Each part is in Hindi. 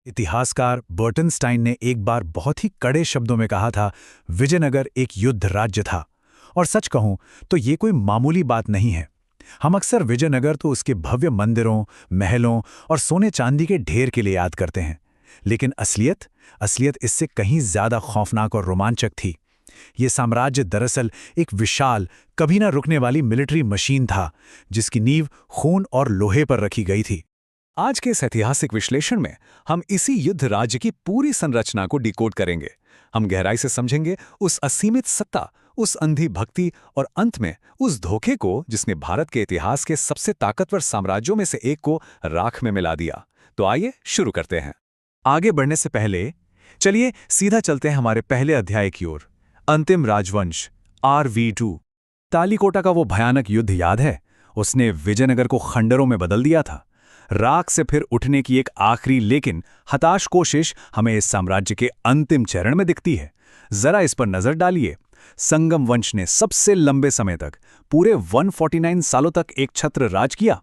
इतिहासकार बर्टनस्टाइन ने एक बार बहुत ही कड़े शब्दों में कहा था, विजयनगर एक युद्ध राज्य था। और सच कहूं तो ये कोई मामूली बात नहीं है। हम अक्सर विजयनगर तो उसके भव्य मंदिरों, महलों और सोने चांदी के ढेर के लिए याद करते हैं, लेकिन असलियत इससे कहीं ज्यादा खौफनाक और रोमांचक थी। ये साम्राज्य दरअसल एक विशाल, कभी ना रुकने वाली मिलिट्री मशीन था, जिसकी नींव खून और लोहे पर रखी गई थी। आज के इस ऐतिहासिक विश्लेषण में हम इसी युद्ध राज्य की पूरी संरचना को डिकोड करेंगे। हम गहराई से समझेंगे उस असीमित सत्ता, उस अंधी भक्ति और अंत में उस धोखे को जिसने भारत के इतिहास के सबसे ताकतवर साम्राज्यों में से एक को राख में मिला दिया। तो आइए शुरू करते हैं। आगे बढ़ने से पहले चलिए सीधा चलते हैं हमारे पहले अध्याय की ओर, अंतिम राजवंश RV2। तालीकोटा का वो भयानक युद्ध याद है? उसने विजयनगर को खंडरों में बदल दिया था। राख से फिर उठने की एक आखिरी लेकिन हताश कोशिश हमें इस साम्राज्य के अंतिम चरण में दिखती है। जरा इस पर नजर डालिए। संगम वंश ने सबसे लंबे समय तक, पूरे 149 सालों तक एक छत्र राज किया।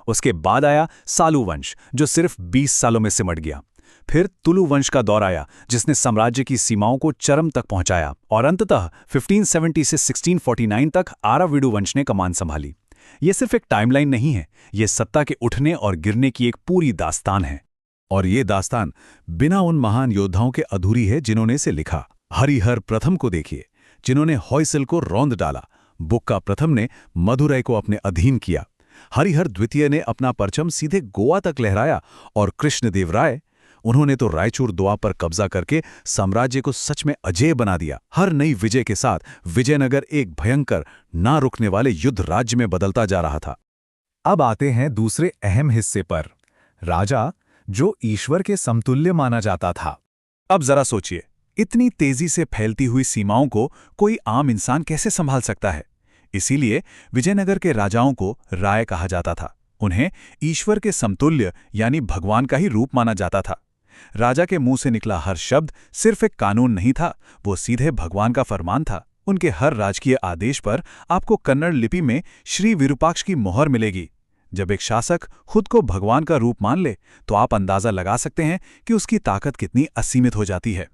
उसके बाद आया सालू वंश, जो सिर्फ 20 सालों में सिमट गया। फिर तुलु वंश का दौर आया, जिसने साम्राज्य की सीमाओं को चरम तक पहुंचाया। और अंततः 1570 से 1649 तक आराविडु वंश ने कमान संभाली। ये सिर्फ एक टाइमलाइन नहीं है, ये सत्ता के उठने और गिरने की एक पूरी दास्तान है। और ये दास्तान बिना उन महान योद्धाओं के अधूरी है जिन्होंने इसे लिखा। हरिहर प्रथम को देखिए, जिन्होंने होयसल को रौंद डाला। बुक्का प्रथम ने मदुरै को अपने अधीन किया। हरिहर द्वितीय ने अपना परचम सीधे गोवा तक लहराया। और कृष्णदेव राय, उन्होंने तो रायचूर दोआ पर कब्जा करके साम्राज्य को सच में अजेय बना दिया। हर नई विजय के साथ विजयनगर एक भयंकर, ना रुकने वाले युद्ध राज्य में बदलता जा रहा था। अब आते हैं दूसरे अहम हिस्से पर, राजा जो ईश्वर के समतुल्य माना जाता था। अब जरा सोचिए, इतनी तेजी से फैलती हुई सीमाओं को कोई आम इंसान कैसे संभाल सकता है? इसीलिए विजयनगर के राजाओं को राय कहा जाता था। उन्हें ईश्वर के समतुल्य यानी भगवान का ही रूप माना जाता था। राजा के मुंह से निकला हर शब्द सिर्फ एक कानून नहीं था, वो सीधे भगवान का फरमान था। उनके हर राजकीय आदेश पर आपको कन्नड़ लिपि में श्री विरूपाक्ष की मोहर मिलेगी। जब एक शासक खुद को भगवान का रूप मान ले, तो आप अंदाजा लगा सकते हैं कि उसकी ताकत कितनी असीमित हो जाती है।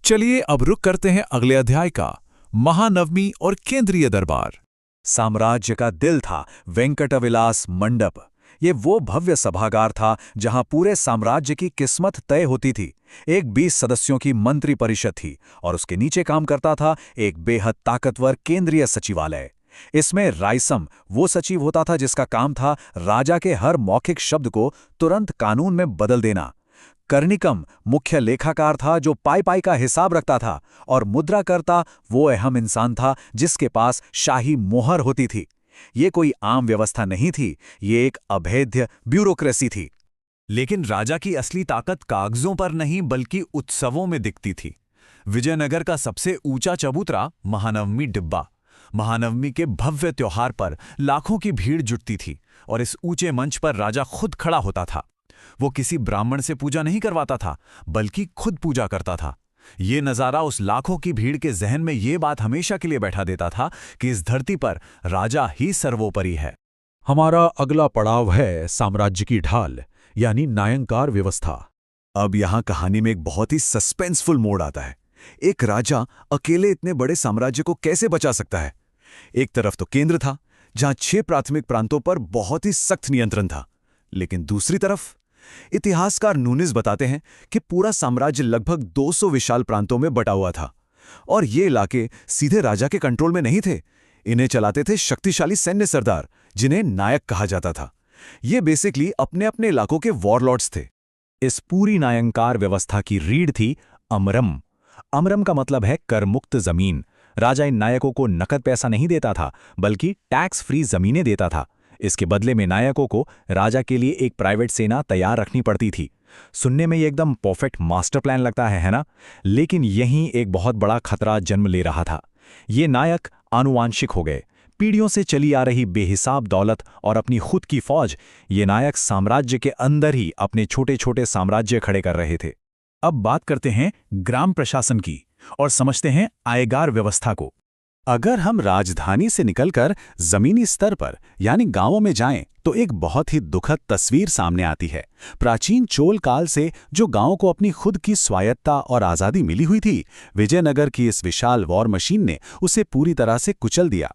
चलिए अब रुक करते हैं अगले अध्याय का, महानवमी और केंद्रीय दरबार। साम्राज्य का दिल था वेंकटविलास मंडप। ये वो भव्य सभागार था जहां पूरे साम्राज्य की किस्मत तय होती थी। एक 20 सदस्यों की मंत्री परिषद थी और उसके नीचे काम करता था एक बेहद ताकतवर केंद्रीय सचिवालय। इसमें रायसम वो सचिव होता था जिसका काम था राजा के हर मौखिक शब्द को तुरंत कानून में बदल देना। कर्णिकम मुख्य लेखाकार था जो पाई का हिसाब रखता था। और मुद्राकर्ता वो अहम इंसान था जिसके पास शाही मोहर होती थी। ये कोई आम व्यवस्था नहीं थी, ये एक अभेद्य ब्यूरोक्रेसी थी। लेकिन राजा की असली ताकत कागजों पर नहीं बल्कि उत्सवों में दिखती थी। विजयनगर का सबसे ऊंचा चबूतरा महानवमी डिब्बा। महानवमी के भव्य त्योहार पर लाखों की भीड़ जुटती थी और इस ऊंचे मंच पर राजा खुद खड़ा होता था। वो किसी ब्राह्मण से पूजा नहीं करवाता था, बल्कि खुद पूजा करता था। ये नज़ारा उस लाखों की भीड़ के जहन में ये बात हमेशा के लिए बैठा देता था कि इस धरती पर राजा ही सर्वोपरि है। हमारा अगला पड़ाव है साम्राज्य की ढाल, यानी नायंकार व्यवस्था। अब यहां कहानी में एक बहुत ही सस्पेंसफुल मोड़ आता है। एक राजा अकेले इतने बड़े साम्राज्य को कैसे बचा सकता है? एक तरफ तो केंद्र था, जहां 6 प्राथमिक प्रांतों पर बहुत ही सख्त नियंत्रण था, लेकिन दूसरी तरफ इतिहासकार नूनिस बताते हैं कि पूरा साम्राज्य लगभग 200 विशाल प्रांतों में बटा हुआ था। और ये इलाके सीधे राजा के कंट्रोल में नहीं थे। इन्हें चलाते थे शक्तिशाली सैन्य सरदार, जिन्हें नायक कहा जाता था। ये बेसिकली अपने अपने इलाकों के वॉरलॉर्ड्स थे। इस पूरी नायंकार व्यवस्था की रीढ़ थी अमरम। अमरम का मतलब है कर मुक्त जमीन। राजा इन नायकों को नकद पैसा नहीं देता था, बल्कि टैक्स फ्री जमीनें देता था। इसके बदले में नायकों को राजा के लिए एक प्राइवेट सेना तैयार रखनी पड़ती थी। सुनने में ये एकदम परफेक्ट मास्टर प्लान लगता है ना? लेकिन यहीं एक बहुत बड़ा खतरा जन्म ले रहा था। ये नायक आनुवांशिक हो गए। पीढ़ियों से चली आ रही बेहिसाब दौलत और अपनी खुद की फौज, ये नायक साम्राज्य के अंदर ही अपने छोटे छोटे साम्राज्य खड़े कर रहे थे। अब बात करते हैं ग्राम प्रशासन की और समझते हैं आयगार व्यवस्था को। अगर हम राजधानी से निकलकर जमीनी स्तर पर यानी गांवों में जाएं तो एक बहुत ही दुखद तस्वीर सामने आती है। प्राचीन चोल काल से जो गांवों को अपनी खुद की स्वायत्ता और आज़ादी मिली हुई थी, विजयनगर की इस विशाल वॉर मशीन ने उसे पूरी तरह से कुचल दिया।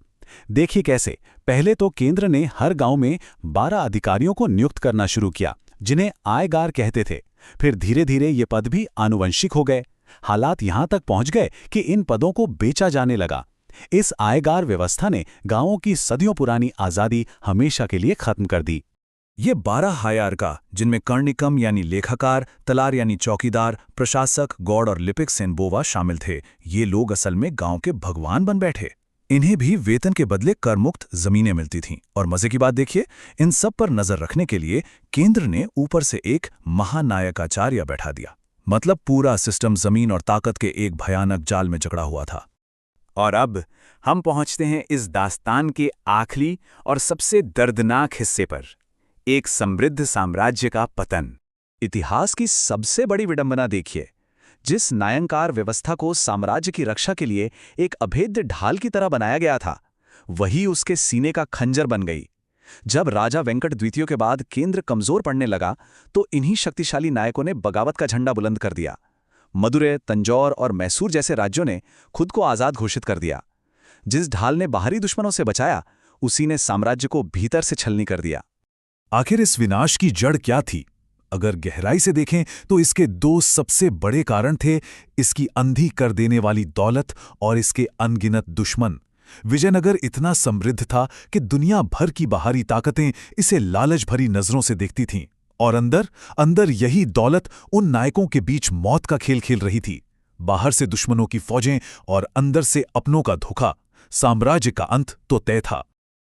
देखिए कैसे। पहले तो केंद्र ने हर गांव में 12 अधिकारियों को नियुक्त करना शुरू किया, जिन्हें आयगार कहते थे। फिर धीरे धीरे ये पद भी आनुवंशिक हो गए। हालात यहां तक पहुंच गए कि इन पदों को बेचा जाने लगा। इस आयगार व्यवस्था ने गांवों की सदियों पुरानी आज़ादी हमेशा के लिए खत्म कर दी। ये 12 हायरका, जिनमें कर्णिकम यानी लेखाकार, तलार यानी चौकीदार, प्रशासक, गौड़ और लिपिक सेनबोवा शामिल थे। ये लोग असल में गांव के भगवान बन बैठे। इन्हें भी वेतन के बदले करमुक्त जमीनें मिलती थीं। और मजे की बात देखिए, इन सब पर नजर रखने के लिए केंद्र ने ऊपर से एक महानायकाचार्य बैठा दिया। मतलब पूरा सिस्टम जमीन और ताकत के एक भयानक जाल में जकड़ा हुआ था। और अब हम पहुंचते हैं इस दास्तान के आखिरी और सबसे दर्दनाक हिस्से पर, एक समृद्ध साम्राज्य का पतन। इतिहास की सबसे बड़ी विडंबना देखिए। जिस न्यायंकार व्यवस्था को साम्राज्य की रक्षा के लिए एक अभेद्य ढाल की तरह बनाया गया था, वही उसके सीने का खंजर बन गई। जब राजा वेंकट द्वितीय के बाद केंद्र कमजोर पड़ने लगा, तो इन्हीं शक्तिशाली नायकों ने बगावत का झंडा बुलंद कर दिया। मदुरै, तंजौर और मैसूर जैसे राज्यों ने खुद को आज़ाद घोषित कर दिया। जिस ढाल ने बाहरी दुश्मनों से बचाया, उसी ने साम्राज्य को भीतर से छलनी कर दिया। आखिर इस विनाश की जड़ क्या थी? अगर गहराई से देखें तो इसके दो सबसे बड़े कारण थे, इसकी अंधी कर देने वाली दौलत और इसके अनगिनत दुश्मन। विजयनगर इतना समृद्ध था कि दुनिया भर की बाहरी ताकतें इसे लालच भरी नजरों से देखती थीं, और अंदर अंदर यही दौलत उन नायकों के बीच मौत का खेल खेल रही थी। बाहर से दुश्मनों की फौजें और अंदर से अपनों का धोखा। साम्राज्य का अंत तो तय था।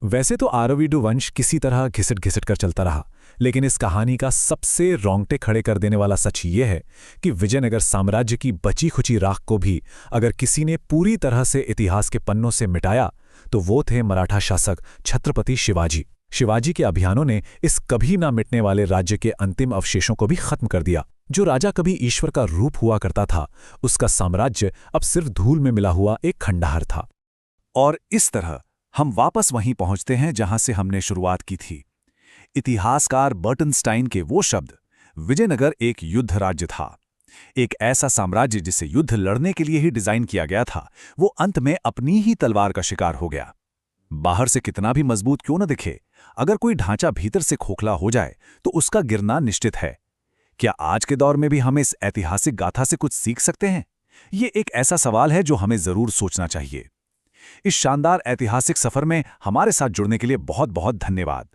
वैसे तो आरवीडू वंश किसी तरह घिसट घिसट कर चलता रहा, लेकिन इस कहानी का सबसे रोंगटे खड़े कर देने वाला सच ये है कि विजयनगर साम्राज्य की बची खुची राख को भी अगर किसी ने पूरी तरह से इतिहास के पन्नों से मिटाया, तो वो थे मराठा शासक छत्रपति शिवाजी। शिवाजी के अभियानों ने इस कभी ना मिटने वाले राज्य के अंतिम अवशेषों को भी खत्म कर दिया। जो राजा कभी ईश्वर का रूप हुआ करता था, उसका साम्राज्य अब सिर्फ धूल में मिला हुआ एक खंडहर था। और इस तरह हम वापस वहीं पहुंचते हैं जहां से हमने शुरुआत की थी। इतिहासकार बर्टनस्टाइन के वो शब्द, विजयनगर एक युद्ध राज्य था। एक ऐसा साम्राज्य जिसे युद्ध लड़ने के लिए ही डिजाइन किया गया था, वो अंत में अपनी ही तलवार का शिकार हो गया। बाहर से कितना भी मजबूत क्यों न दिखे, अगर कोई ढांचा भीतर से खोखला हो जाए तो उसका गिरना निश्चित है। क्या आज के दौर में भी हम इस ऐतिहासिक गाथा से कुछ सीख सकते हैं? ये एक ऐसा सवाल है जो हमें जरूर सोचना चाहिए। इस शानदार ऐतिहासिक सफर में हमारे साथ जुड़ने के लिए बहुत बहुत धन्यवाद।